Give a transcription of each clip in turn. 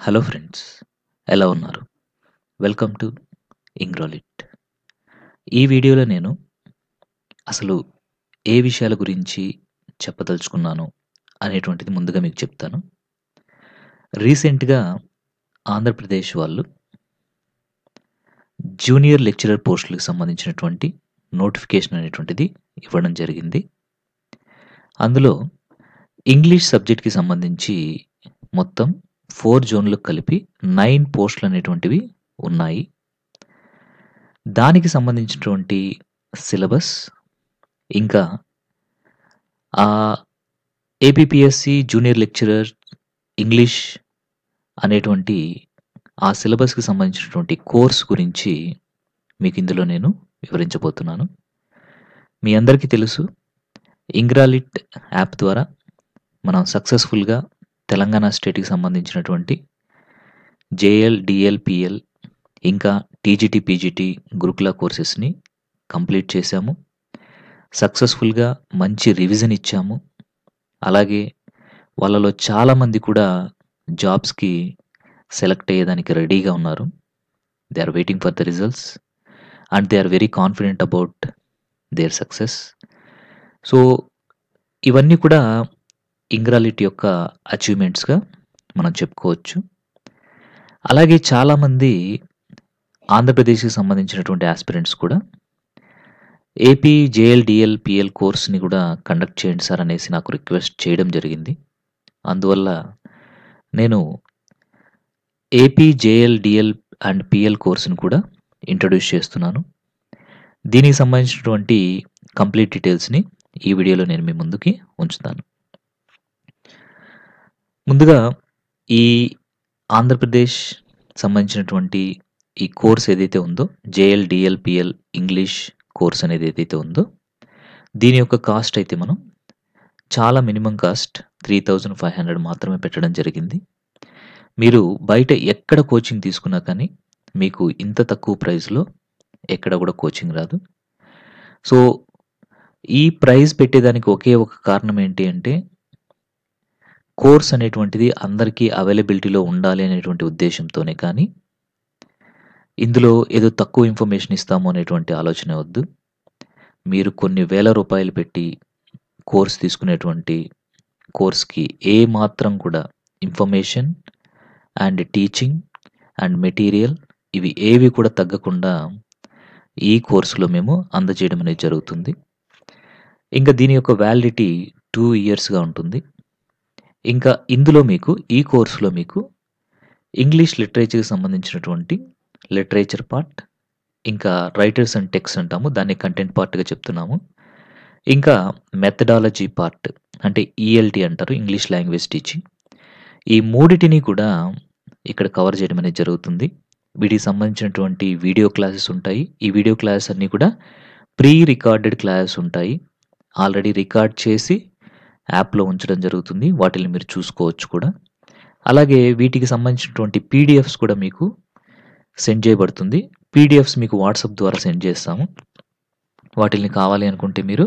Hello friends, ఎలా ఉన్నారు? Welcome to Engrolit. ఈ వీడియోలో నేను అసలు ఏ విషయాల గురించి చెప్పదలుచుకున్నాను అనేటువంటిది ముందుగా మీకు చెప్తాను. రీసెంట్‌గా ఆంధ్రప్రదేశ్ వాళ్ళు జూనియర్ లెక్చరర్ పోస్టులకు సంబంధించినటువంటి నోటిఫికేషన్ అనేటువంటిది ఇవ్వడం జరిగింది. అందులో ఇంగ్లీష్ సబ్జెక్ట్‌కి సంబంధించి మొత్తం 4 జోన్‌లకు కలిపి 9 పోస్టులు అనేటువంటివి ఉన్నాయి. దానికి సంబంధించినటువంటి సిలబస్ ఇంకా ఏపీపీఎస్సీ జూనియర్ లెక్చరర్ ఇంగ్లీష్ అనేటువంటి ఆ సిలబస్‌కి సంబంధించినటువంటి కోర్స్ గురించి మీకు ఇందులో నేను వివరించబోతున్నాను. మీ అందరికీ తెలుసు, ఇంగ్రాలిట్ యాప్ ద్వారా మనం సక్సెస్‌ఫుల్‌గా తెలంగాణ స్టేట్‌కి సంబంధించినటువంటి జేఎల్, డీఎల్, పీఎల్ ఇంకా టీజీటీ, పీజీటీ గురుకుల కోర్సెస్‌ని కంప్లీట్ చేశాము. సక్సెస్‌ఫుల్‌గా మంచి రివిజన్ ఇచ్చాము. అలాగే వాళ్ళలో చాలామంది కూడా జాబ్స్‌కి సెలెక్ట్ అయ్యేదానికి రెడీగా ఉన్నారు. They are waiting for the results and they are very confident about their success. So, ఇవన్నీ కూడా ఇంగ్రాలిట్ యొక్క అచీవ్‌మెంట్స్‌గా మనం చెప్పుకోవచ్చు. అలాగే చాలామంది ఆంధ్రప్రదేశ్‌కి సంబంధించినటువంటి యాస్పిరెంట్స్ కూడా ఏపీ జేఎల్, డీఎల్, పీఎల్ కోర్స్‌ని కూడా కండక్ట్ చేయండి సార్ అనేసి నాకు రిక్వెస్ట్ చేయడం జరిగింది. అందువల్ల నేను AP JL, DL and PL కోర్స్‌ని కూడా ఇంట్రొడ్యూస్ చేస్తున్నాను. దీనికి సంబంధించినటువంటి కంప్లీట్ డీటెయిల్స్‌ని ఈ వీడియోలో నేను మీ ముందుకి ఉంచుతాను. ముందుగా ఈ ఆంధ్రప్రదేశ్ సంబంధించినటువంటి ఈ కోర్స్ ఏదైతే ఉందో JL, DL, PL English course అనేది ఏదైతే ఉందో దీని యొక్క కాస్ట్ అయితే మనం చాలా మినిమం కాస్ట్ 3,500 మాత్రమే పెట్టడం జరిగింది. మీరు బయట ఎక్కడ కోచింగ్ తీసుకున్నా కానీ మీకు ఇంత తక్కువ ప్రైస్‌లో ఎక్కడ కూడా కోచింగ్ రాదు. సో, ఈ ప్రైస్ పెట్టేదానికి ఒకే ఒక కారణం ఏంటి అంటే కోర్స్ అనేటువంటిది అందరికీ అవైలబిలిటీలో ఉండాలి అనేటువంటి ఉద్దేశ్యంతోనే కానీ ఇందులో ఏదో తక్కువ ఇన్ఫర్మేషన్ ఇస్తాము అనేటువంటి ఆలోచన వద్దు. మీరు కొన్ని వేల రూపాయలు పెట్టి కోర్స్ తీసుకునేటువంటి కోర్స్‌కి ఏ మాత్రం కూడా information and teaching and material ఇవి ఏవి కూడా తగ్గకుండా ఈ కోర్సులో మేము అందజేయడం అనేది జరుగుతుంది. ఇంకా దీని యొక్క వ్యాలిడిటీ 2 ఇయర్స్‌గా ఉంటుంది. ఇంకా ఇందులో మీకు ఈ కోర్సులో మీకు ఇంగ్లీష్ లిటరేచర్‌కి సంబంధించినటువంటి లిటరేచర్ పార్ట్, ఇంకా రైటర్స్ అండ్ టెక్స్ట్ అంటాము. దాన్ని కంటెంట్ పార్ట్‌గా చెప్తున్నాము. ఇంకా మెథడాలజీ పార్ట్ అంటే ఈఎల్టీ అంటారు, ఇంగ్లీష్ లాంగ్వేజ్ టీచింగ్. ఈ మూడిటిని కూడా ఇక్కడ కవర్ చేయడం అనేది జరుగుతుంది. వీటికి సంబంధించినటువంటి వీడియో క్లాసెస్ ఉంటాయి. ఈ వీడియో క్లాసెస్ అన్నీ కూడా ప్రీ రికార్డెడ్ క్లాసెస్ ఉంటాయి. ఆల్రెడీ రికార్డ్ చేసి యాప్‌లో ఉంచడం జరుగుతుంది. వాటిని మీరు చూసుకోవచ్చు కూడా. అలాగే వీటికి సంబంధించినటువంటి పీడిఎఫ్స్ కూడా మీకు సెండ్ చేయబడుతుంది. పీడిఎఫ్స్ మీకు వాట్సాప్ ద్వారా సెండ్ చేస్తాము. వాటిల్ని కావాలి అనుకుంటే మీరు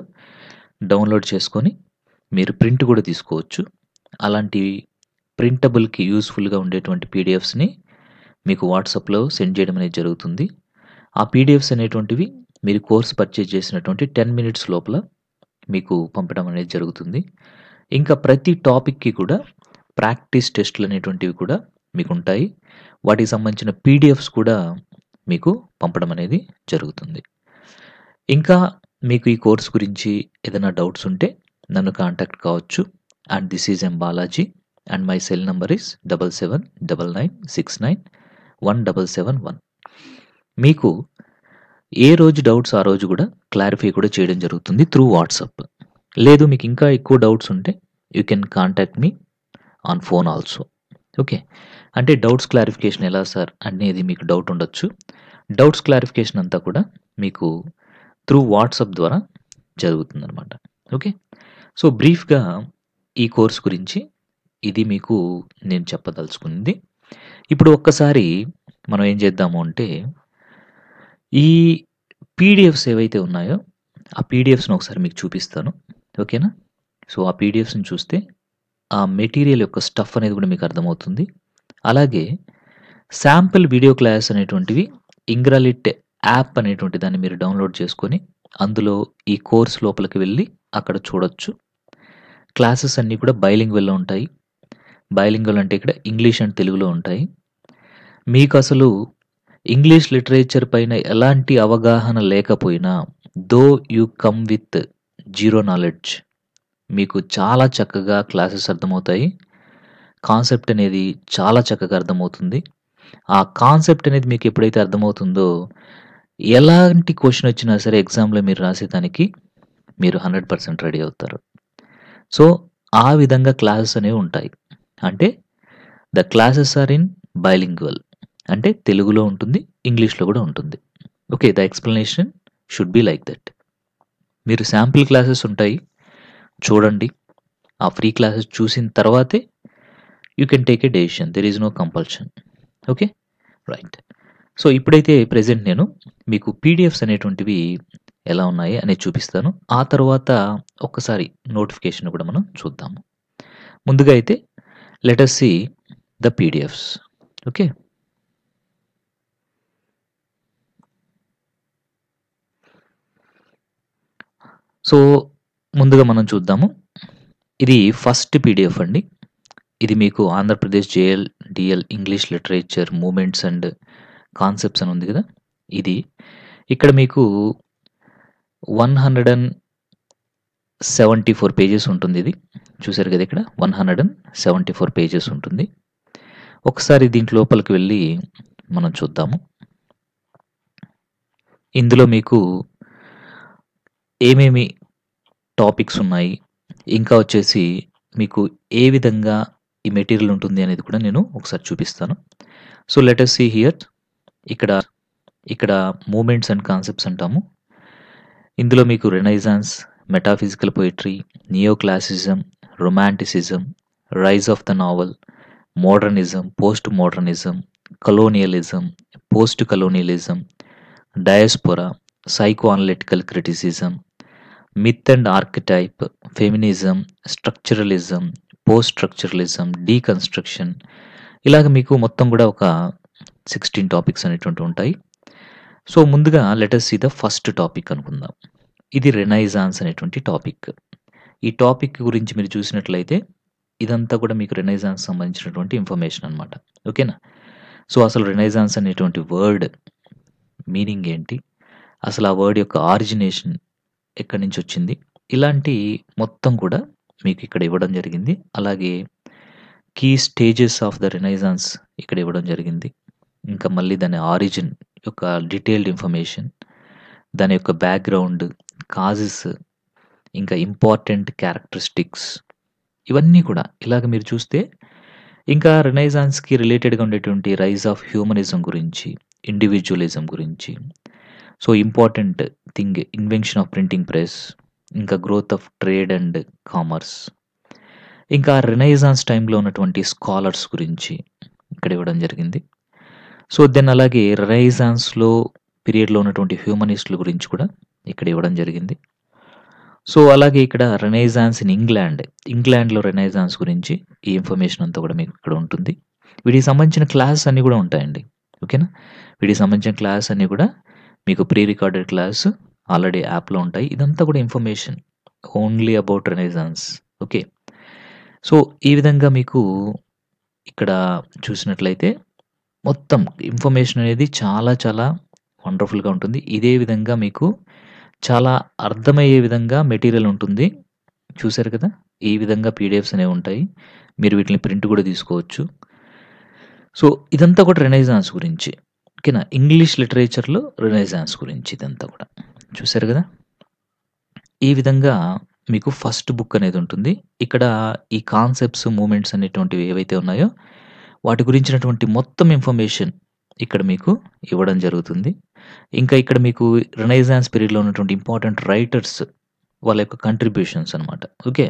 డౌన్లోడ్ చేసుకొని మీరు ప్రింట్ కూడా తీసుకోవచ్చు. అలాంటి ప్రింటబుల్‌కి యూజ్‌ఫుల్‌గా ఉండేటువంటి పీడిఎఫ్స్‌ని మీకు వాట్సాప్‌లో సెండ్ చేయడం అనేది జరుగుతుంది. ఆ పీడిఎఫ్స్ అనేటువంటివి మీరు కోర్స్ పర్చేజ్ చేసినటువంటి 10 మినిట్స్ లోపల మీకు పంపడం అనేది జరుగుతుంది. ఇంకా ప్రతి టాపిక్‌కి కూడా ప్రాక్టీస్ టెస్ట్‌లు అనేటువంటివి కూడా మీకుంటాయి. వాటికి సంబంధించిన పీడిఎఫ్స్ కూడా మీకు పంపడం అనేది జరుగుతుంది. ఇంకా మీకు ఈ కోర్స్ గురించి ఏదైనా డౌట్స్ ఉంటే నన్ను కాంటాక్ట్ కావచ్చు. And this is M Balaji and my cell number is 7799691771. మీకు ఏ రోజు డౌట్స్ ఆ రోజు కూడా క్లారిఫై కూడా చేయడం జరుగుతుంది త్రూ వాట్సాప్. లేదు మీకు ఇంకా ఎక్కువ డౌట్స్ ఉంటే you can contact me on phone also. Okay. అంటే డౌట్స్ క్లారిఫికేషన్ ఎలా సార్ అనేది మీకు డౌట్ ఉండొచ్చు. డౌట్స్ క్లారిఫికేషన్ అంతా కూడా మీకు త్రూ వాట్సాప్ ద్వారా జరుగుతుందనమాట. ఓకే. సో, బ్రీఫ్‌గా ఈ కోర్స్ గురించి ఇది మీకు నేను చెప్పదలుచుకుంది. ఇప్పుడు ఒక్కసారి మనం ఏం చేద్దాము అంటే ఈ పీడిఎఫ్స్ ఏవైతే ఉన్నాయో ఆ పీడిఎఫ్స్‌ని ఒకసారి మీకు చూపిస్తాను. ఓకేనా? సో, ఆ పీడిఎఫ్స్‌ని చూస్తే ఆ మెటీరియల్ యొక్క స్టఫ్ అనేది కూడా మీకు అర్థమవుతుంది. అలాగే శాంపిల్ వీడియో క్లాస్ అనేటువంటివి ఇంగ్రాలిట్ యాప్ అనేటువంటి దాన్ని మీరు డౌన్లోడ్ చేసుకొని అందులో ఈ కోర్స్ లోపలికి వెళ్ళి అక్కడ చూడొచ్చు. క్లాసెస్ అన్నీ కూడా బైలింగ్వల్‌లో ఉంటాయి. బైలింగ్వల్ అంటే ఇక్కడ ఇంగ్లీష్ అండ్ తెలుగులో ఉంటాయి. మీకు అసలు ఇంగ్లీష్ లిటరేచర్ పైన ఎలాంటి అవగాహన లేకపోయినా though you come with zero knowledge మీకు చాలా చక్కగా క్లాసెస్ అర్థమవుతాయి. కాన్సెప్ట్ అనేది చాలా చక్కగా అర్థమవుతుంది. ఆ కాన్సెప్ట్ అనేది మీకు ఎప్పుడైతే అర్థమవుతుందో ఎలాంటి క్వెషన్ వచ్చినా సరే ఎగ్జామ్‌లో మీరు రాసేదానికి మీరు 100% రెడీ అవుతారు. సో, ఆ విధంగా క్లాసెస్ అనేవి ఉంటాయి. అంటే the classes are in bilingual అంటే తెలుగులో ఉంటుంది, ఇంగ్లీష్‌లో కూడా ఉంటుంది. Okay. The explanation should be like that. మీరు శాంపిల్ క్లాసెస్ ఉంటాయి. చూడండి. ఆ ఫ్రీ క్లాసెస్ చూసిన తర్వాతే you can take a decision. There is no compulsion. Okay. Right. So, ఇప్పుడైతే ప్రెజెంట్ నేను మీకు పీడిఎఫ్స్ అనేటువంటివి ఎలా ఉన్నాయి అనేది చూపిస్తాను. ఆ తర్వాత ఒక్కసారి నోటిఫికేషన్ కూడా మనం చూద్దాము. ముందుగా అయితే let us see the PDFs. Okay. So, ముందుగా మనం చూద్దాము. ఇది ఫస్ట్ పీడిఎఫ్ అండి. ఇది మీకు Andhra Pradesh JL, DL English literature movements and concepts అని ఉంది కదా! ఇది. ఇక్కడ మీకు 174 పేజెస్ ఉంటుందిది. చూసారు కదా ఇక్కడ 174 పేజెస్ ఉంటుంది. ఒకసారి దీంట్లో లోపలికి వెళ్ళి మనం చూద్దాము. ఇందులో మీకు ఏమేమి టాపిక్స్ ఉన్నాయి, ఇంకా వచ్చేసి మీకు ఏ విధంగా ఈ మెటీరియల్ ఉంటుంది అనేది కూడా నేను ఒకసారి చూపిస్తాను. So, let us see here. ఇక్కడ మూవ్‌మెంట్స్ అండ్ కాన్సెప్ట్స్ అంటాము. ఇందులో మీకు renaissance, metaphysical poetry, neo classicism, romanticism, rise of the novel, modernism, post modernism, colonialism, post colonialism, diaspora, psycho analytical criticism, myth and archetype, feminism, structuralism, post structuralism, deconstruction ఇలాగ మీకు మొత్తం కూడా ఒక 16 topics అనేటువంటివి ఉంటాయి. సో, ముందుగా let us see the first topic అనుకుందాం. ఇది రెనైజాన్స్ అనేటువంటి టాపిక్. ఈ టాపిక్ గురించి మీరు చూసినట్లయితే ఇదంతా కూడా మీకు రెనైజాన్స్ సంబంధించినటువంటి ఇన్ఫర్మేషన్ అన్నమాట. ఓకేనా? సో, అసలు రెనైజాన్స్ అనేటువంటి వర్డ్ మీనింగ్ ఏంటి? అసలు ఆ వర్డ్ యొక్క ఆరిజినేషన్ ఎక్కడి నుంచి వచ్చింది? ఇలాంటి మొత్తం కూడా మీకు ఇక్కడ ఇవ్వడం జరిగింది. అలాగే key stages of the renaissance ఇక్కడ ఇవ్వడం జరిగింది. ఇంకా మళ్ళీ దాని ఆరిజిన్ యొక్క డీటెయిల్డ్ ఇన్ఫర్మేషన్, దాని యొక్క బ్యాక్‌గ్రౌండ్, కాజెస్, ఇంకా ఇంపార్టెంట్ క్యారెక్టరిస్టిక్స్ ఇవన్నీ కూడా ఇలాగ మీరు చూస్తే ఇంకా రెనైజాన్స్‌కి రిలేటెడ్‌గా ఉండేటువంటి రైజ్ ఆఫ్ హ్యూమనిజం గురించి, ఇండివిడ్యువలిజం గురించి, so, important thing invention of printing press, ఇంకా growth of trade and commerce, ఇంకా రెనైజాన్స్ టైంలో ఉన్నటువంటి స్కాలర్స్ గురించి ఇక్కడ ఇవ్వడం జరిగింది. సో, దెన్ అలాగే రెనైజాన్స్‌లో పీరియడ్‌లో ఉన్నటువంటి హ్యూమనిస్టుల గురించి కూడా ఇక్కడ ఇవ్వడం జరిగింది. సో, అలాగే ఇక్కడ రెనైజాన్స్ ఇన్ ఇంగ్లాండ్‌లో రెనైజాన్స్ గురించి ఈ ఇన్ఫర్మేషన్ అంతా కూడా మీకు ఇక్కడ ఉంటుంది. వీటికి సంబంధించిన క్లాసెస్ అన్నీ కూడా ఉంటాయండి. ఓకేనా? వీటికి సంబంధించిన క్లాస్ అన్నీ కూడా మీకు ప్రీ రికార్డెడ్ క్లాస్ ఆల్రెడీ యాప్‌లో ఉంటాయి. ఇదంతా కూడా information only about renaissance. Okay. So, ఈ విధంగా మీకు ఇక్కడ చూసినట్లయితే మొత్తం ఇన్ఫర్మేషన్ అనేది చాలా చాలా వండర్‌ఫుల్‌గా ఉంటుంది. ఇదే విధంగా మీకు చాలా అర్థమయ్యే విధంగా మెటీరియల్ ఉంటుంది. చూసారు కదా! ఈ విధంగా పీడిఎఫ్స్ అనేవి ఉంటాయి. మీరు వీటిని ప్రింట్ కూడా తీసుకోవచ్చు. సో, ఇదంతా కూడా రెనైజాన్స్ గురించి. ఓకేనా? ఇంగ్లీష్ లిటరేచర్‌లో రెనైజాన్స్ గురించి ఇదంతా కూడా. చూసారు కదా! ఈ విధంగా మీకు ఫస్ట్ బుక్ అనేది ఉంటుంది. ఇక్కడ ఈ కాన్సెప్ట్స్, మూవ్‌మెంట్స్ అనేటువంటివి ఏవైతే ఉన్నాయో వాటి గురించినటువంటి మొత్తం ఇన్ఫర్మేషన్ ఇక్కడ మీకు ఇవ్వడం జరుగుతుంది. ఇంకా ఇక్కడ మీకు రెనైజాన్స్ పీరియడ్‌లో ఉన్నటువంటి ఇంపార్టెంట్ రైటర్స్ వాళ్ళ యొక్క కంట్రిబ్యూషన్స్ అన్నమాట. ఓకే.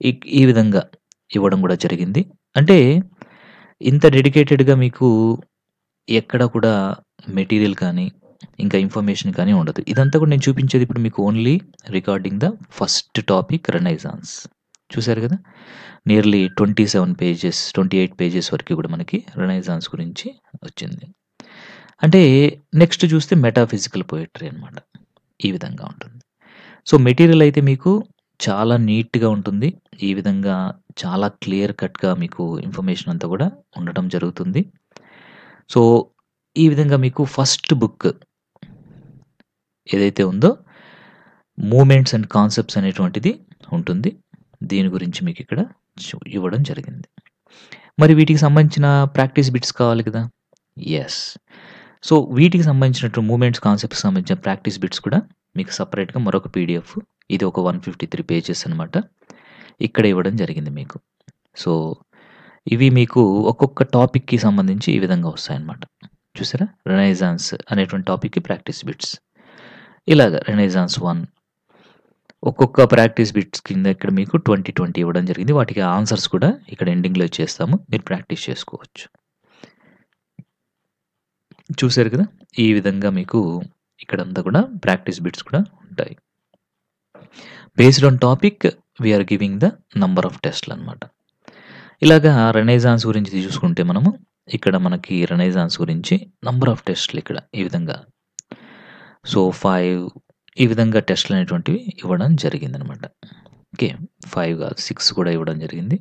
ఈ ఈ విధంగా ఇవ్వడం కూడా జరిగింది. అంటే ఇంత డెడికేటెడ్‌గా మీకు ఎక్కడ కూడా మెటీరియల్ కానీ, ఇంకా ఇన్ఫర్మేషన్ కానీ ఉండదు. ఇదంతా కూడా నేను చూపించేది ఇప్పుడు మీకు only regarding the first topic renaissance. చూసారు కదా! నియర్లీ 27 పేజెస్, 28 పేజెస్ వరకు కూడా మనకి రెనెసాన్స్ గురించి వచ్చింది. అంటే నెక్స్ట్ చూస్తే మెటాఫిజికల్ పోయెట్రీ అనమాట. ఈ విధంగా ఉంటుంది. సో, మెటీరియల్ అయితే మీకు చాలా నీట్‌గా ఉంటుంది. ఈ విధంగా చాలా క్లియర్ కట్‌గా మీకు ఇన్ఫర్మేషన్ అంతా కూడా ఉండటం జరుగుతుంది. సో, ఈ విధంగా మీకు ఫస్ట్ బుక్ ఏదైతే ఉందో మూవ్‌మెంట్స్ అండ్ కాన్సెప్ట్స్ అనేటువంటిది ఉంటుంది. దీని గురించి మీకిక్కడ ఇవ్వడం జరిగింది. మరి వీటికి సంబంధించిన ప్రాక్టీస్ బిట్స్ కావాలి కదా! యెస్. సో, వీటికి సంబంధించినట్టు మూవ్‌మెంట్స్, కాన్సెప్ట్స్‌కి సంబంధించిన ప్రాక్టీస్ బిట్స్ కూడా మీకు సెపరేట్‌గా మరొక పీడీఎఫ్, ఇది ఒక 153 పేజెస్ అనమాట. ఇక్కడ ఇవ్వడం జరిగింది మీకు. సో, ఇవి మీకు ఒక్కొక్క టాపిక్‌కి సంబంధించి ఈ విధంగా వస్తాయన్నమాట. చూసారా? రెనెసాన్స్ అనేటువంటి టాపిక్‌కి ప్రాక్టీస్ బిట్స్. ఇలాగ రెనెసాన్స్ 1 ఒక్కొక్క ప్రాక్టీస్ బిట్స్ కింద ఇక్కడ మీకు 20, 20 ఇవ్వడం జరిగింది. వాటికి ఆన్సర్స్ కూడా ఇక్కడ ఎండింగ్‌లో ఇచ్చేస్తాము. మీరు ప్రాక్టీస్ చేసుకోవచ్చు. చూసారు కదా! ఈ విధంగా మీకు ఇక్కడంతా కూడా ప్రాక్టీస్ బిట్స్ కూడా ఉంటాయి. Based on topic we are giving the number of టెస్ట్‌లనమాట. ఇలాగా రెనెసాన్స్ గురించి చూసుకుంటే మనము ఇక్కడ మనకి రెనెసాన్స్ గురించి నంబర్ ఆఫ్ టెస్ట్‌లు ఇక్కడ ఈ విధంగా. సో, 5 ఈ విధంగా టెస్ట్‌లు అనేటువంటివి ఇవ్వడం జరిగిందనమాట. ఓకే. 5 కాదు 6 కూడా ఇవ్వడం జరిగింది.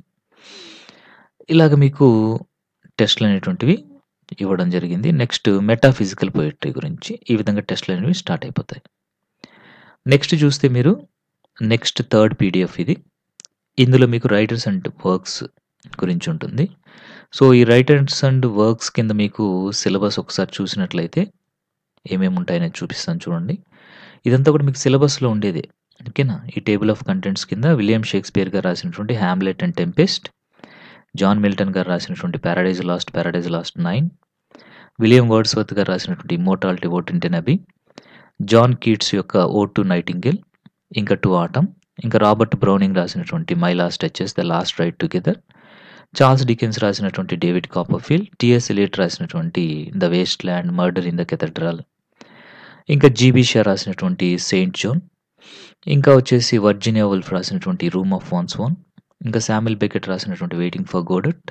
ఇలాగ మీకు టెస్ట్‌లు అనేటువంటివి ఇవ్వడం జరిగింది. నెక్స్ట్ మెటాఫిజికల్ పోయెట్రీ గురించి ఈ విధంగా టెస్ట్‌లు అనేవి స్టార్ట్ అయిపోతాయి. నెక్స్ట్ చూస్తే మీరు నెక్స్ట్ థర్డ్ పీడీఎఫ్ ఇది. ఇందులో మీకు రైటర్స్ అండ్ వర్క్స్ గురించి ఉంటుంది. సో, ఈ రైటర్స్ అండ్ వర్క్స్ కింద మీకు సిలబస్ ఒకసారి చూసినట్లయితే ఏమేమి ఉంటాయనేది చూపిస్తాను చూడండి. ఇదంతా కూడా మీకు సిలబస్‌లో ఉండేదే. ఓకేనా? ఈ టేబుల్ ఆఫ్ కంటెంట్స్ కింద విలియం షేక్స్‌పియర్ గారు రాసినటువంటి 'Hamlet and Tempest', John Milton గారు రాసినటువంటి 'పారడైజ్ లాస్ట్ 9', విలియం వర్డ్స్‌వర్త్ గారు రాసినటువంటి 'ఇమ్మోర్టాలిటీ వోట్ ఇంటెన్ అబీ', జాన్ కీట్స్ యొక్క 'ఓడ్ టు నైటింగేల్', ఇంకా 'టు ఆటమ్', ఇంకా రాబర్ట్ బ్రౌనింగ్ రాసినటువంటి 'my last Duchess the last ride together', Charles Dickens రాసినటువంటి 'డేవిడ్ కాపర్ఫీల్డ్', టీఎస్ ఎలియట్ రాసినటువంటి 'the waste land', 'murder in the cathedral', ఇంకా GB Shaw రాసినటువంటి 'Saint zone', ఇంకా వచ్చేసి Virginia Woolf రాసినటువంటి 'రూమ్ ఆఫ్ వాన్స్ ఓన్', ఇంకా Samuel Beckett రాసినటువంటి 'waiting for Godot',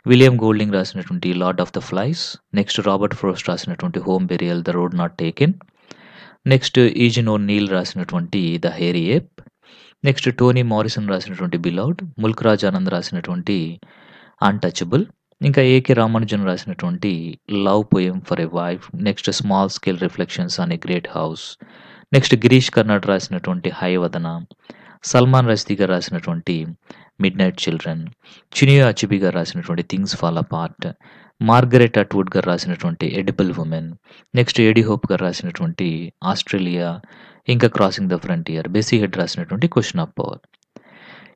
William Golding రాసినటువంటి 'lord of the flies', next Robert Frost రాసినటువంటి 'home burial the road not taken', next Eugene O'Neill రాసినటువంటి 'the hairy ape', next Toni Morrison రాసినటువంటి 'beloved', Mulk Anand రాసినటువంటి 'untouchable', ఇంకా AK Ramanujan రాసినటువంటి 'love poem for a wife', next 'small scale reflections on a great house', next Girish Karnad రాసినటువంటి 'Hayavadana', Salman Rushdie గారు రాసినటువంటి 'mid night children', చినియో అచిబి గారు రాసినటువంటి 'things fall apart', Margaret Atwood గారు రాసినటువంటి 'ఎడిబుల్ ఉమెన్', నెక్స్ట్ ఏడీ హోప్ గారు రాసినటువంటి 'ఆస్ట్రేలియా', ఇంకా 'క్రాసింగ్ ద ఫ్రంటియర్', బెసీ హెడ్ రాసినటువంటి 'క్వెషన్ ఆఫ్ పవర్'.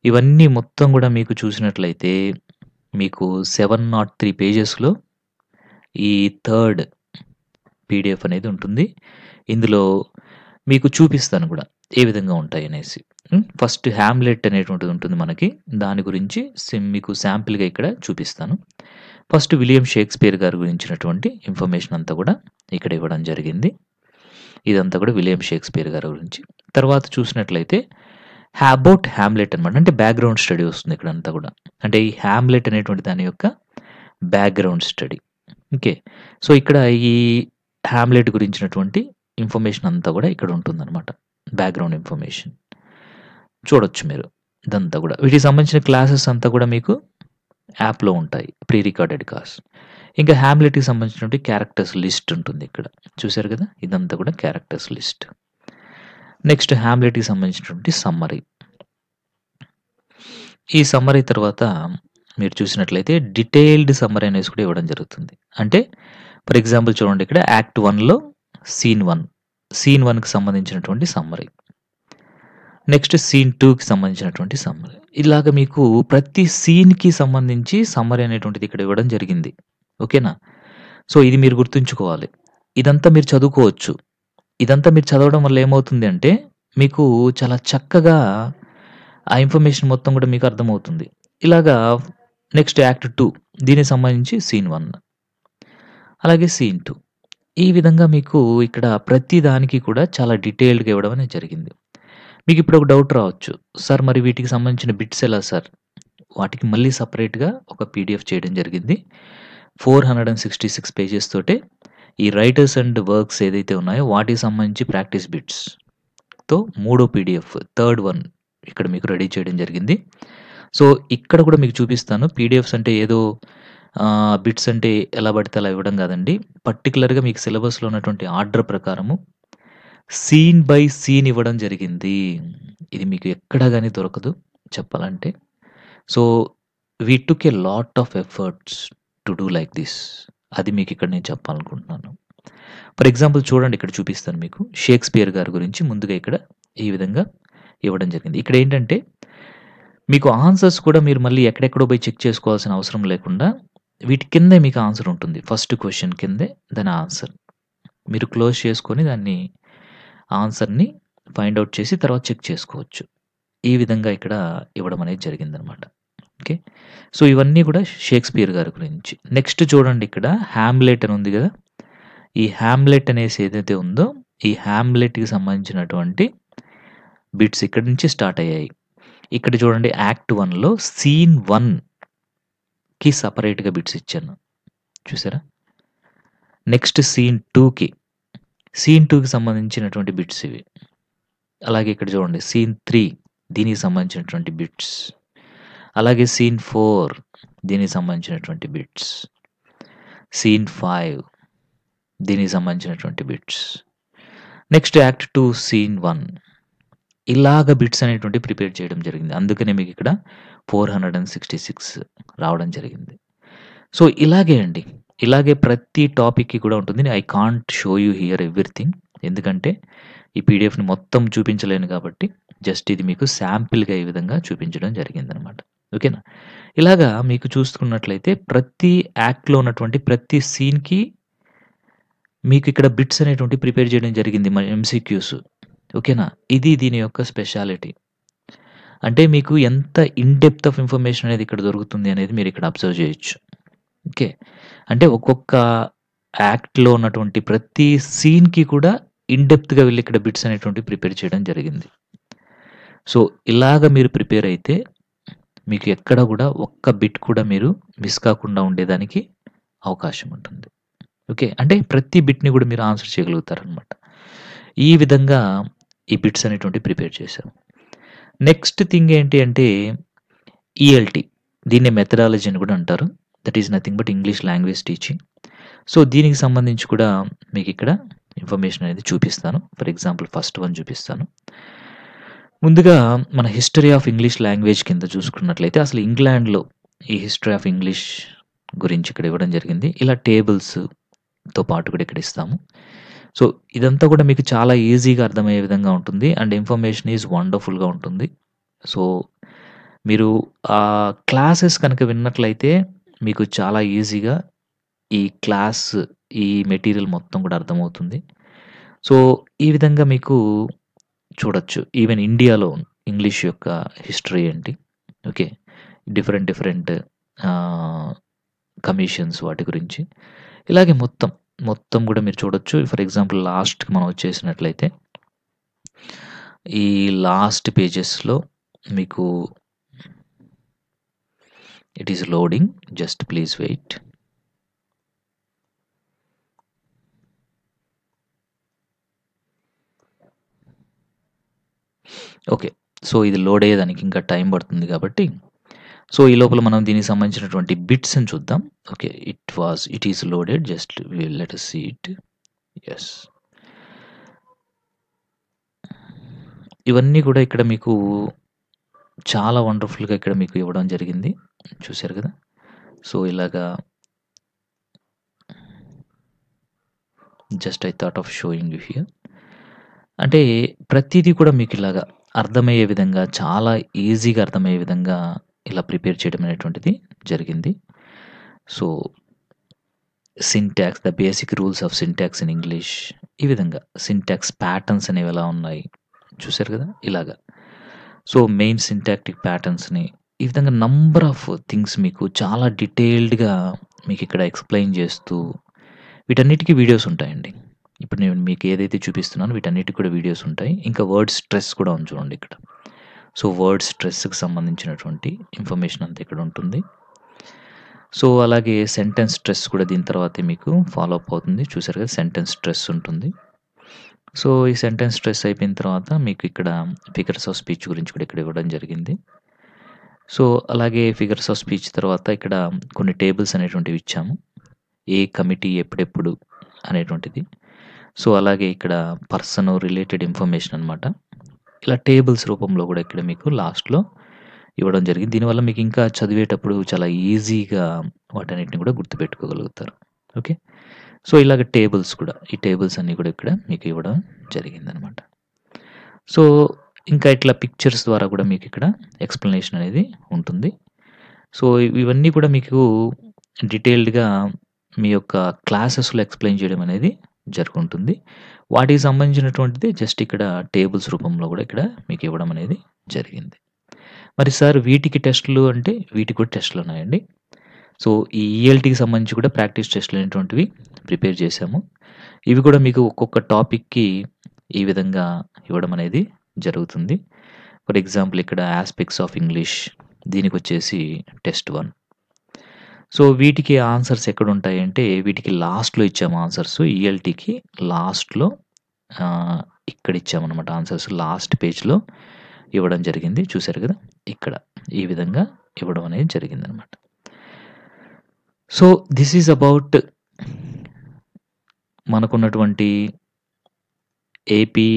ఇవన్నీ మొత్తం కూడా మీకు చూసినట్లయితే మీకు 703 పేజెస్‌లో ఈ థర్డ్ పీడీఎఫ్ అనేది ఉంటుంది. ఇందులో మీకు చూపిస్తాను కూడా ఏ విధంగా ఉంటాయనేసి. ఫస్ట్ 'హామ్లెట్' అనేటువంటిది ఉంటుంది మనకి. దాని గురించి మీకు శాంపిల్‌గా ఇక్కడ చూపిస్తాను. ఫస్ట్ విలియం షేక్స్‌పియర్ గారి గురించినటువంటి ఇన్ఫర్మేషన్ అంతా కూడా ఇక్కడ ఇవ్వడం జరిగింది. ఇదంతా కూడా విలియం షేక్స్‌పియర్ గారి గురించి. తర్వాత చూసినట్లయితే అబౌట్ 'హామ్లెట్' అనమాట. అంటే బ్యాక్‌గ్రౌండ్ స్టడీ వస్తుంది ఇక్కడంతా కూడా. అంటే ఈ 'హామ్లెట్' అనేటువంటి దాని యొక్క బ్యాక్‌గ్రౌండ్ స్టడీ. ఓకే. సో, ఇక్కడ ఈ 'హామ్లెట్' గురించినటువంటి ఇన్ఫర్మేషన్ అంతా కూడా ఇక్కడ ఉంటుందన్నమాట. Background information. చూడొచ్చు మీరు ఇదంతా కూడా. వీటికి సంబంధించిన క్లాసెస్ అంతా కూడా మీకు యాప్‌లో ఉంటాయి. Pre recorded class. ఇంకా 'హామ్లెట్‌కి' సంబంధించినటువంటి క్యారెక్టర్స్ లిస్ట్ ఉంటుంది ఇక్కడ. చూసారు కదా! ఇదంతా కూడా క్యారెక్టర్స్ లిస్ట్. నెక్స్ట్ 'హామ్లెట్‌కి' సంబంధించినటువంటి సమ్మరీ. ఈ సమ్మరీ తర్వాత మీరు చూసినట్లయితే డీటెయిల్డ్ సమ్మరీ అనేసి కూడా ఇవ్వడం జరుగుతుంది. అంటే ఫర్ ఎగ్జాంపుల్ చూడండి ఇక్కడ యాక్ట్ 1లో సీన్ 1. సీన్ 1కి సంబంధించినటువంటి సమ్మరీ. నెక్స్ట్ సీన్ 2కి సంబంధించినటువంటి సమ్మరీ. ఇలాగ మీకు ప్రతి సీన్‌కి సంబంధించి సమ్మరీ అనేటువంటిది ఇక్కడ ఇవ్వడం జరిగింది. ఓకేనా? సో, ఇది మీరు గుర్తుంచుకోవాలి. ఇదంతా మీరు చదువుకోవచ్చు. ఇదంతా మీరు చదవడం వల్ల ఏమవుతుంది అంటే మీకు చాలా చక్కగా ఆ ఇన్ఫర్మేషన్ మొత్తం కూడా మీకు అర్థమవుతుంది. ఇలాగా నెక్స్ట్ యాక్ట్ 2 దీనికి సంబంధించి సీన్ 1, అలాగే సీన్ 2. ఈ విధంగా మీకు ఇక్కడ ప్రతి దానికి కూడా చాలా డీటెయిల్డ్‌గా ఇవ్వడం అనేది జరిగింది. మీకిప్పుడు ఒక డౌట్ రావచ్చు. సార్ మరి వీటికి సంబంధించిన బిట్స్ ఎలా సార్? వాటికి మళ్ళీ సెపరేట్‌గా ఒక పీడీఎఫ్ చేయడం జరిగింది. 466 పేజెస్ తోటే ఈ రైటర్స్ అండ్ వర్క్స్ ఏదైతే ఉన్నాయో వాటికి సంబంధించి ప్రాక్టీస్ బిట్స్‌తో మూడో పీడీఎఫ్ థర్డ్ వన్ ఇక్కడ మీకు రెడీ చేయడం జరిగింది. సో, ఇక్కడ కూడా మీకు చూపిస్తాను. పీడీఎఫ్స్ అంటే ఏదో బిట్స్ అంటే ఎలా పడితే అలా ఇవ్వడం కాదండి. పర్టిక్యులర్‌గా మీకు సిలబస్‌లో ఉన్నటువంటి ఆర్డర్ ప్రకారము సీన్ బై సీన్ ఇవ్వడం జరిగింది. ఇది మీకు ఎక్కడా గాని దొరకదు చెప్పాలంటే. So, we took a lot of efforts to do like this. అది మీకిక్కడ నేను చెప్పాలనుకుంటున్నాను. ఫర్ ఎగ్జాంపుల్ చూడండి ఇక్కడ చూపిస్తాను మీకు. షేక్స్‌పియర్ గారి గురించి ముందుగా ఇక్కడ ఈ విధంగా ఇవ్వడం జరిగింది. ఇక్కడేంటంటే మీకు ఆన్సర్స్ కూడా మీరు మళ్ళీ ఎక్కడెక్కడో పోయి చెక్ చేసుకోవాల్సిన అవసరం లేకుండా వీటి కిందే మీకు ఆన్సర్ ఉంటుంది. ఫస్ట్ క్వెషన్ కిందే దాని ఆన్సర్. మీరు క్లోజ్ చేసుకొని దాన్ని ఆన్సర్‌ని ఫైండ్ ఔట్ చేసి తర్వాత చెక్ చేసుకోవచ్చు. ఈ విధంగా ఇక్కడ ఇవ్వడం అనేది జరిగిందనమాట. ఓకే. సో, ఇవన్నీ కూడా షేక్స్‌పియర్ గారి గురించి. నెక్స్ట్ చూడండి ఇక్కడ 'హామ్లెట్' అని ఉంది గదా! ఈ 'హామ్లెట్' అనేసి ఏదైతే ఉందో ఈ 'హామ్లెట్‌కి' సంబంధించినటువంటి బిట్స్ ఇక్కడి నుంచి స్టార్ట్ అయ్యాయి. ఇక్కడ చూడండి యాక్ట్ 1లో సీన్ 1కి సెపరేట్‌గా బిట్స్ ఇచ్చాను. చూసారా? నెక్స్ట్ సీన్ 2కి, సీన్ 2కి సంబంధించినటువంటి బిట్స్ ఇవి. అలాగే ఇక్కడ చూడండి సీన్ 3 దీనికి సంబంధించినటువంటి బిట్స్. అలాగే సీన్ 4 దీనికి సంబంధించినటువంటి బిట్స్. సీన్ 5 దీనికి సంబంధించినటువంటి బిట్స్. నెక్స్ట్ యాక్ట్ 2 సీన్ 1 ఇలాగ బిట్స్ అనేటువంటివి ప్రిపేర్ చేయడం జరిగింది. అందుకనే మీకు ఇక్కడ 466 రావడం జరిగింది. సో, ఇలాగే అండి. ఇలాగే ప్రతి టాపిక్‌కి కూడా ఉంటుంది. I can't show you here everything. ఎందుకంటే ఈ పీడీఎఫ్‌ని మొత్తం చూపించలేను కాబట్టి జస్ట్ ఇది మీకు శాంపిల్‌గా ఈ విధంగా చూపించడం జరిగిందనమాట. ఓకేనా? ఇలాగా మీకు చూసుకున్నట్లయితే ప్రతి యాక్ట్‌లో ఉన్నటువంటి ప్రతి సీన్‌కి మీకు ఇక్కడ బిట్స్ అనేటువంటివి ప్రిపేర్ చేయడం జరిగింది. ఎంసీక్యూస్. ఓకేనా? ఇది దీని యొక్క స్పెషాలిటీ. అంటే మీకు ఎంత ఇన్ డెప్త్ ఆఫ్ ఇన్ఫర్మేషన్ అనేది ఇక్కడ దొరుకుతుంది అనేది మీరు ఇక్కడ అబ్జర్వ్ చేయొచ్చు. ఓకే. అంటే ఒక్కొక్క యాక్ట్‌లో ఉన్నటువంటి ప్రతి సీన్‌కి కూడా ఇన్ డెప్త్‌గా వెళ్లి ఇక్కడ బిట్స్ అనేటువంటివి ప్రిపేర్ చేయడం జరిగింది. సో, ఇలాగ మీరు ప్రిపేర్ అయితే మీకు ఎక్కడ కూడా ఒక్క బిట్ కూడా మీరు మిస్ కాకుండా ఉండేదానికి అవకాశం ఉంటుంది. ఓకే. అంటే ప్రతి బిట్‌ని కూడా మీరు ఆన్సర్ చేయగలుగుతారనమాట. ఈ విధంగా ఈ బిట్స్ అనేటువంటివి ప్రిపేర్ చేశాం. నెక్స్ట్ థింగ్ ఏంటి అంటే ఈఎల్టీ. దీన్నే మెథడాలజీ అని కూడా అంటారు. That is nothing but English language teaching. So, దీనికి సంబంధించి కూడా మీకిక్కడ ఇన్ఫర్మేషన్ అనేది చూపిస్తాను. ఫర్ ఎగ్జాంపుల్ ఫస్ట్ వన్ చూపిస్తాను. ముందుగా మన హిస్టరీ ఆఫ్ ఇంగ్లీష్ లాంగ్వేజ్ కింద చూసుకున్నట్లయితే అసలు ఇంగ్లాండ్‌లో ఈ హిస్టరీ ఆఫ్ ఇంగ్లీష్ గురించి ఇక్కడ ఇవ్వడం జరిగింది. ఇలా టేబుల్స్‌తో పాటు కూడా ఇక్కడ ఇస్తాము. సో, ఇదంతా కూడా మీకు చాలా ఈజీగా అర్థమయ్యే విధంగా ఉంటుంది. అండ్ ఇన్ఫర్మేషన్ ఈజ్ వండర్‌ఫుల్‌గా ఉంటుంది. సో, మీరు క్లాసెస్ కనుక విన్నట్లయితే మీకు చాలా ఈజీగా ఈ క్లాస్, ఈ మెటీరియల్ మొత్తం కూడా అర్థమవుతుంది. సో, ఈ విధంగా మీకు చూడొచ్చు. ఈవెన్ ఇండియాలో ఇంగ్లీష్ యొక్క హిస్టరీ ఏంటి? ఓకే. డిఫరెంట్ కమిషన్స్ వాటి గురించి. ఇలాగే మొత్తం కూడా మీరు చూడొచ్చు. ఫర్ ఎగ్జాంపుల్ లాస్ట్‌కి మనం వచ్చేసినట్లయితే ఈ లాస్ట్ పేజెస్‌లో మీకు it is loading. Just please wait. Okay. So, ఇది లోడ్ అయ్యేదానికి ఇంకా టైం పడుతుంది కాబట్టి సో, ఈ లోపల మనం దీనికి సంబంధించినటువంటి బిట్స్‌ని చూద్దాం. Okay. It is loaded. Just let us see it. Yes. ఇవన్నీ కూడా ఇక్కడ మీకు చాలా వండర్‌ఫుల్‌గా ఇక్కడ మీకు ఇవ్వడం జరిగింది. చూసారు కదా! సో, ఇలాగా just I thought of showing you here. అంటే ప్రతీదీ కూడా మీకు ఇలాగా అర్థమయ్యే విధంగా చాలా ఈజీగా అర్థమయ్యే విధంగా ఇలా ప్రిపేర్ చేయడం అనేటువంటిది జరిగింది. So, syntax, the basic rules of syntax in English. ఈ విధంగా సింటాక్స్ ప్యాటర్న్స్ అనేవి ఎలా ఉన్నాయి చూసారు కదా! ఇలాగా. సో, మెయిన్ సింటాక్టిక్ ప్యాటర్న్స్‌ని ఈ విధంగా నంబర్ ఆఫ్ థింగ్స్ మీకు చాలా డీటెయిల్డ్‌గా మీకు ఇక్కడ ఎక్స్‌ప్లెయిన్ చేస్తూ వీటన్నిటికి వీడియోస్ ఉంటాయండి. ఇప్పుడు నేను మీకు ఏదైతే చూపిస్తున్నానో వీటన్నిటికి కూడా వీడియోస్ ఉంటాయి. ఇంకా వర్డ్ స్ట్రెస్ కూడా ఉంది చూడండి ఇక్కడ. సో, వర్డ్ స్ట్రెస్‌కి సంబంధించినటువంటి ఇన్ఫర్మేషన్ అంతా ఇక్కడ ఉంటుంది. సో, అలాగే సెంటెన్స్ స్ట్రెస్ కూడా దీని తర్వాతే మీకు ఫాలో అప్ అవుతుంది. చూసారు కదా! సెంటెన్స్ స్ట్రెస్ ఉంటుంది. సో, ఈ సెంటెన్స్ స్ట్రెస్ అయిపోయిన తర్వాత మీకు ఇక్కడ ఫిగర్స్ ఆఫ్ స్పీచ్ గురించి కూడా ఇక్కడ ఇవ్వడం జరిగింది. సో, అలాగే ఫిగర్స్ ఆఫ్ స్పీచ్ తర్వాత ఇక్కడ కొన్ని టేబుల్స్ అనేటువంటివి ఇచ్చాము. ఏ కమిటీ ఎప్పుడెప్పుడు అనేటువంటిది. సో, అలాగే ఇక్కడ పర్సన్ రిలేటెడ్ ఇన్ఫర్మేషన్ అనమాట. ఇలా టేబుల్స్ రూపంలో కూడా ఇక్కడ మీకు లాస్ట్‌లో ఇవ్వడం జరిగింది. దీనివల్ల మీకు ఇంకా చదివేటప్పుడు చాలా ఈజీగా వాటన్నిటిని కూడా గుర్తుపెట్టుకోగలుగుతారు. ఓకే. సో, ఇలాగ టేబుల్స్ కూడా ఈ టేబుల్స్ అన్నీ కూడా ఇక్కడ మీకు ఇవ్వడం జరిగిందనమాట. సో, ఇంకా ఇట్లా పిక్చర్స్ ద్వారా కూడా మీకు ఇక్కడ ఎక్స్‌ప్లనేషన్ అనేది ఉంటుంది. సో, ఇవన్నీ కూడా మీకు డీటెయిల్డ్‌గా మీ యొక్క క్లాసెస్‌లో ఎక్స్‌ప్లెయిన్ చేయడం అనేది జరుగుతుంది. వాటికి సంబంధించినటువంటిది జస్ట్ ఇక్కడ టేబుల్స్ రూపంలో కూడా ఇక్కడ మీకు ఇవ్వడం అనేది జరిగింది. మరి సార్ వీటికి టెస్ట్‌లు అంటే వీటికి కూడా టెస్ట్‌లు ఉన్నాయండి. సో, ఈ ఈఎల్టీకి సంబంధించి కూడా ప్రాక్టీస్ టెస్ట్‌లు అనేటువంటివి ప్రిపేర్ చేశాము. ఇవి కూడా మీకు ఒక్కొక్క టాపిక్‌కి ఈ విధంగా ఇవ్వడం అనేది జరుగుతుంది. ఫర్ ఎగ్జాంపుల్ ఇక్కడ యాస్పెక్ట్స్ ఆఫ్ ఇంగ్లీష్ దీనికొచ్చేసి టెస్ట్ 1. సో, వీటికి ఆన్సర్స్ ఎక్కడుంటాయంటే వీటికి లాస్ట్‌లో ఇచ్చాము ఆన్సర్స్. ఈఎల్టీకి లాస్ట్‌లో ఇక్కడ ఇచ్చామనమాట ఆన్సర్స్. లాస్ట్ పేజ్‌లో ఇవ్వడం జరిగింది. చూసారు కదా! ఇక్కడ ఈ విధంగా ఇవ్వడం అనేది జరిగిందనమాట. సో, దిస్ ఈజ్ అబౌట్ మనకున్నటువంటి AP,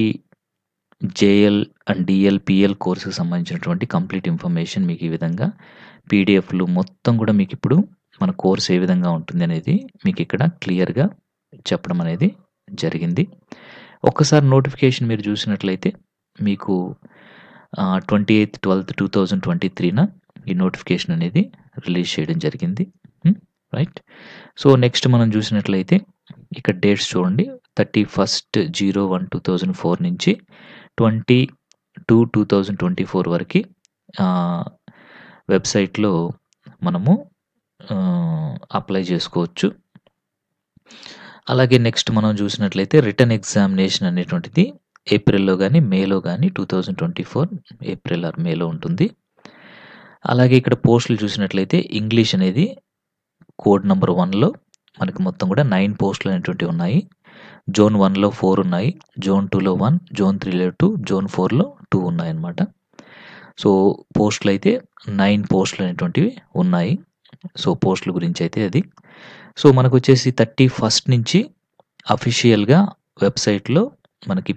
JL and DL, PL కోర్స్‌కి సంబంధించినటువంటి కంప్లీట్ ఇన్ఫర్మేషన్ మీకు ఈ విధంగా పీడిఎఫ్‌లు మొత్తం కూడా మీకిప్పుడు మన కోర్స్ ఏ విధంగా ఉంటుంది అనేది మీకు ఇక్కడ క్లియర్‌గా చెప్పడం అనేది జరిగింది. ఒక్కసారి నోటిఫికేషన్ మీరు చూసినట్లయితే మీకు 28th 12th 2023న ఈ నోటిఫికేషన్ అనేది రిలీజ్ చేయడం జరిగింది. రైట్. సో, నెక్స్ట్ మనం చూసినట్లయితే ఇక్కడ డేట్స్ చూడండి. 31/01/2004 నుంచి 20/2/2024 వరకి వెబ్‌సైట్‌లో మనము అప్లై చేసుకోవచ్చు. అలాగే నెక్స్ట్ మనం చూసినట్లయితే రిటన్ ఎగ్జామినేషన్ అనేటువంటిది ఏప్రిల్‌లో గాని, మేలో గాని 2024 ఏప్రిల్ ఆర్ మేలో ఉంటుంది. అలాగే ఇక్కడ పోస్టులు చూసినట్లయితే ఇంగ్లీష్ అనేది కోడ్ నంబర్ 1లో మనకి మొత్తం కూడా 9 పోస్టులు అనేటువంటివి ఉన్నాయి. జోన్ 1లో 4 ఉన్నాయి. జోన్ 2లో 1, జోన్ 3లో 2, జోన్ 4లో 2 ఉన్నాయన్నమాట. సో, పోస్టులైతే 9 పోస్టులు అనేటువంటివి ఉన్నాయి. సో, పోస్టుల గురించి అయితే అది. సో, మనకొచ్చేసి 31st నుంచి అఫీషియల్‌గా వెబ్‌సైట్‌లో మనకి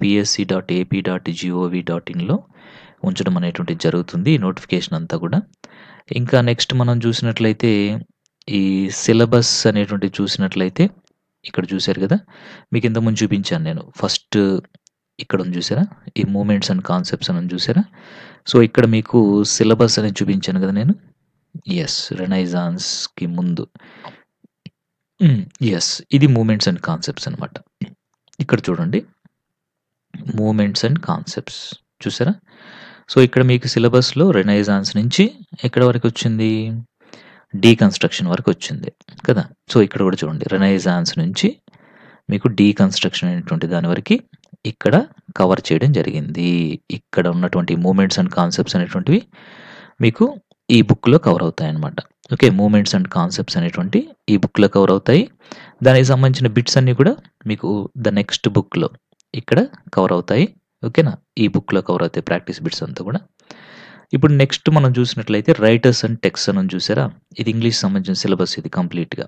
psc.ap.gov.inలో ఉంచడం అనేటువంటిది జరుగుతుంది. ఈ నోటిఫికేషన్ అంతా కూడా. ఇంకా నెక్స్ట్ మనం చూసినట్లయితే ఈ సిలబస్ అనేటువంటిది చూసినట్లయితే ఇక్కడ చూసారు కదా! మీకు ఇంతకుముందు చూపించాను నేను. ఫస్ట్ ఇక్కడ ఉంది చూసారా? ఈ మూవ్‌మెంట్స్ అండ్ కాన్సెప్ట్స్ అని ఉంది చూసారా? సో, ఇక్కడ మీకు సిలబస్ అనేది చూపించాను కదా నేను. యెస్. రెనైజాన్స్‌కి ముందు. యెస్. ఇది మూవ్‌మెంట్స్ అండ్ కాన్సెప్ట్స్ అనమాట. ఇక్కడ చూడండి. మూవ్‌మెంట్స్ అండ్ కాన్సెప్ట్స్ చూసారా? సో, ఇక్కడ మీకు సిలబస్‌లో రెనైజాన్స్ నుంచి ఎక్కడి వరకొచ్చింది? డీకన్‌స్ట్రక్షన్ వరకొచ్చింది కదా! సో, ఇక్కడ కూడా చూడండి. రెనైజాన్స్ నుంచి మీకు డీకన్‌స్ట్రక్షన్ అనేటువంటి దాని వరకి ఇక్కడ కవర్ చేయడం జరిగింది. ఇక్కడ ఉన్నటువంటి మూవ్‌మెంట్స్ అండ్ కాన్సెప్ట్స్ అనేటువంటివి మీకు ఈ బుక్‌లో కవర్ అవుతాయన్నమాట. ఓకే. మూవ్‌మెంట్స్ అండ్ కాన్సెప్ట్స్ అనేటువంటి ఈ బుక్‌లో కవర్ అవుతాయి. దానికి సంబంధించిన బిట్స్ అన్నీ కూడా మీకు ద నెక్స్ట్ బుక్‌లో ఇక్కడ కవర్ అవుతాయి. ఓకేనా? ఈ బుక్‌లో కవర్ అవుతాయి ప్రాక్టీస్ బిట్స్ అంతా కూడా. ఇప్పుడు నెక్స్ట్ మనం చూసినట్లయితే రైటర్స్ అండ్ టెక్స్ట్ అని ఉంది చూసారా? ఇది ఇంగ్లీష్ సంబంధించిన సిలబస్ ఇది కంప్లీట్‌గా.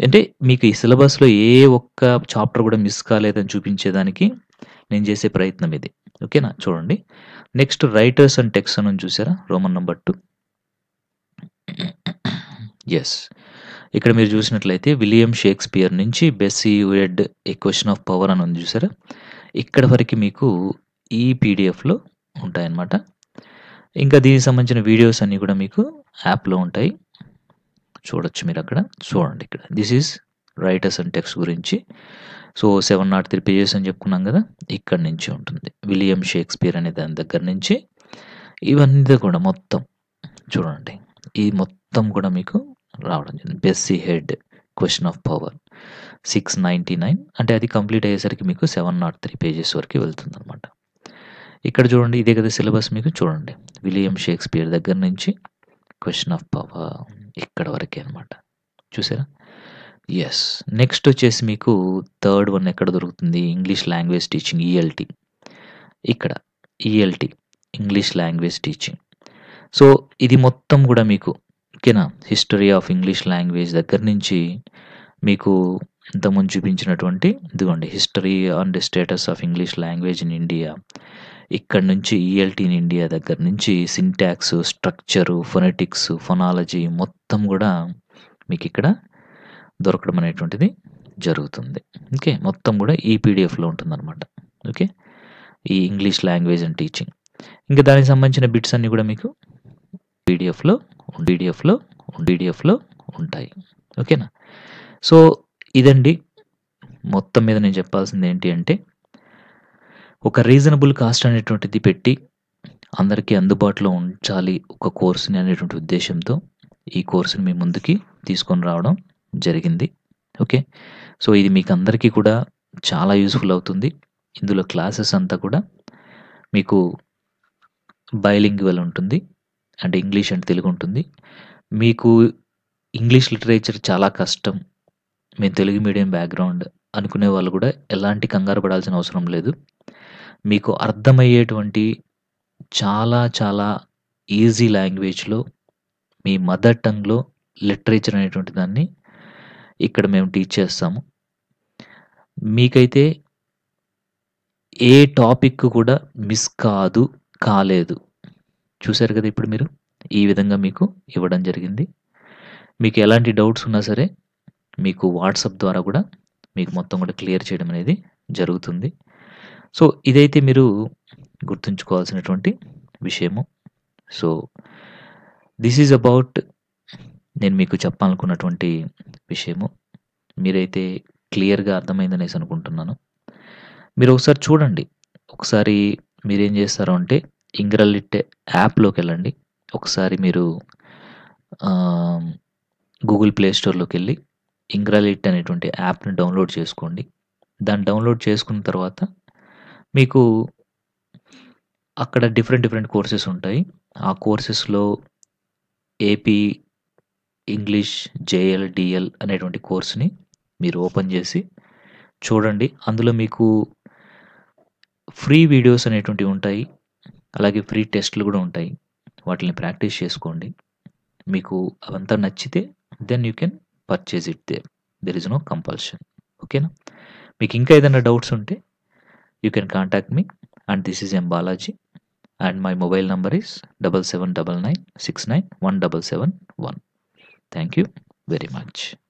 అంటే మీకు ఈ సిలబస్‌లో ఏ ఒక్క చాప్టర్ కూడా మిస్ కాలేదని చూపించేదానికి నేను చేసే ప్రయత్నం ఇది. ఓకేనా? చూడండి. నెక్స్ట్ రైటర్స్ అండ్ టెక్స్ట్ అని ఉంది చూసారా? Roman number 2. యెస్. ఇక్కడ మీరు చూసినట్లయితే విలియం షేక్స్‌పియర్ నుంచి బెస్సీ యూయెడ్ ఏ క్వెషన్ ఆఫ్ పవర్ అని ఉంది చూసారా? ఇక్కడ వరకు మీకు ఈ పీడిఎఫ్‌లో ఉంటాయన్నమాట. ఇంకా దీనికి సంబంధించిన వీడియోస్ అన్నీ కూడా మీకు యాప్‌లో ఉంటాయి. చూడొచ్చు మీరక్కడ. చూడండి ఇక్కడ. This is writers and text గురించి. సో, 703 పేజెస్ అని చెప్పుకున్నాం కదా! ఇక్కడి నుంచి ఉంటుంది. విలియం షేక్స్‌పియర్ అనే దాని దగ్గర నుంచి ఇవన్నీ కూడా మొత్తం చూడండి. ఈ మొత్తం కూడా మీకు రావడం జరిగింది. బెస్సీ హెడ్ క్వెషన్ ఆఫ్ పవర్. 699 అంటే అది కంప్లీట్ అయ్యేసరికి మీకు 703 పేజెస్ వరకు వెళ్తుందనమాట. ఇక్కడ చూడండి ఇదే కదా సిలబస్ మీకు చూడండి. విలియం షేక్స్‌పియర్ దగ్గర నుంచి క్వెషన్ ఆఫ్ పవర్ ఇక్కడ వరకే అనమాట. చూసారా? యెస్. నెక్స్ట్ వచ్చేసి మీకు థర్డ్ వన్ ఎక్కడ దొరుకుతుంది? English language teaching ELT. ఇక్కడ ELT English language teaching. So, ఇది మొత్తం గూడా మీకు ఓకేనా? హిస్టరీ ఆఫ్ ఇంగ్లీష్ లాంగ్వేజ్ దగ్గర నుంచి మీకు ఇంతకుముందు చూపించినటువంటి ఇదిగోండి history and status of English language in India. ఇక్కడ నుంచి ఈఎల్టీ ఇన్ ఇండియా దగ్గర నుంచి సింటాక్స్, స్ట్రక్చరు, ఫొనెటిక్స్, ఫొనాలజీ మొత్తం గూడా మీకిక్కడ దొరకడం అనేటువంటిది జరుగుతుంది. ఓకే. మొత్తం గూడా ఈ పీడిఎఫ్‌లో ఉంటుందనమాట. ఓకే. ఈ ఇంగ్లీష్ లాంగ్వేజ్ అండ్ టీచింగ్. ఇంకా దానికి సంబంధించిన బిట్స్ అన్నీ గూడా మీకు పీడిఎఫ్‌లో పీడిఎఫ్‌లో పీడిఎఫ్‌లో ఉంటాయి. ఓకేనా? సో, ఇదండి మొత్తం మీద నేను చెప్పాల్సింది ఏంటి అంటే, ఒక రీజనబుల్ కాస్ట్ అనేటువంటిది పెట్టి అందరికీ అందుబాటులో ఉంచాలి ఒక కోర్స్‌ని అనేటువంటి ఉద్దేశ్యంతో ఈ కోర్స్‌ని మీ ముందుకి తీసుకొని రావడం జరిగింది. ఓకే. సో, ఇది మీకందరికీ కూడా చాలా యూజ్‌ఫుల్ అవుతుంది. ఇందులో క్లాసెస్ అంతా కూడా మీకు బైలింగ్వల్ ఉంటుంది. అంటే ఇంగ్లీష్ అండ్ తెలుగు ఉంటుంది. మీకు ఇంగ్లీష్ లిటరేచర్ చాలా కష్టం. మేము తెలుగు మీడియం బ్యాక్‌గ్రౌండ్ అనుకునే వాళ్ళు కూడా ఎలాంటి కంగారు పడాల్సిన అవసరం లేదు. మీకు అర్థమయ్యేటువంటి చాలా చాలా ఈజీ లాంగ్వేజ్‌లో మీ మదర్ టంగ్‌లో లిటరేచర్ అనేటువంటి దాన్ని ఇక్కడ మేము టీచ్ చేస్తాము. మీకైతే ఏ టాపిక్ కూడా మిస్ కాలేదు. చూసారు కదా ఇప్పుడు మీరు. ఈ విధంగా మీకు ఇవ్వడం జరిగింది. మీకు ఎలాంటి డౌట్స్ ఉన్నా సరే మీకు వాట్సాప్ ద్వారా కూడా మీకు మొత్తం కూడా క్లియర్ చేయడం అనేది జరుగుతుంది. సో, ఇదైతే మీరు గుర్తుంచుకోవాల్సినటువంటి విషయము. సో, దిస్ ఈజ్ అబౌట్ నేను మీకు చెప్పాలనుకున్నటువంటి విషయము. మీరైతే క్లియర్‌గా అర్థమైందనేసి అనుకుంటున్నాను. మీరు ఒకసారి చూడండి. ఒకసారి మీరేం చేస్తారు అంటే ఇంగ్రాలిట్ యాప్‌లోకెళ్ళండి. ఒకసారి మీరు గూగుల్ ప్లే స్టోర్‌లోకెళ్ళి ఇంగ్రాలిట్ అనేటువంటి యాప్‌ని డౌన్‌లోడ్ చేసుకోండి. దాన్ని డౌన్‌లోడ్ చేసుకున్న తర్వాత మీకు అక్కడ డిఫరెంట్ కోర్సెస్ ఉంటాయి. ఆ కోర్సెస్‌లో ఏపీ ఇంగ్లీష్ జేఎల్, డీఎల్ అనేటువంటి కోర్స్‌ని మీరు ఓపెన్ చేసి చూడండి. అందులో మీకు ఫ్రీ వీడియోస్ అనేటువంటివి ఉంటాయి. అలాగే ఫ్రీ టెస్ట్‌లు కూడా ఉంటాయి. వాటిల్ని ప్రాక్టీస్ చేసుకోండి. మీకు అవంతా నచ్చితే then you can purchase it there. There is no compulsion. ఓకేనా? మీకు ఇంకా ఏదైనా డౌట్స్ ఉంటే you can contact me and this is M Balaji and my mobile number is 7799691771. Thank you very much.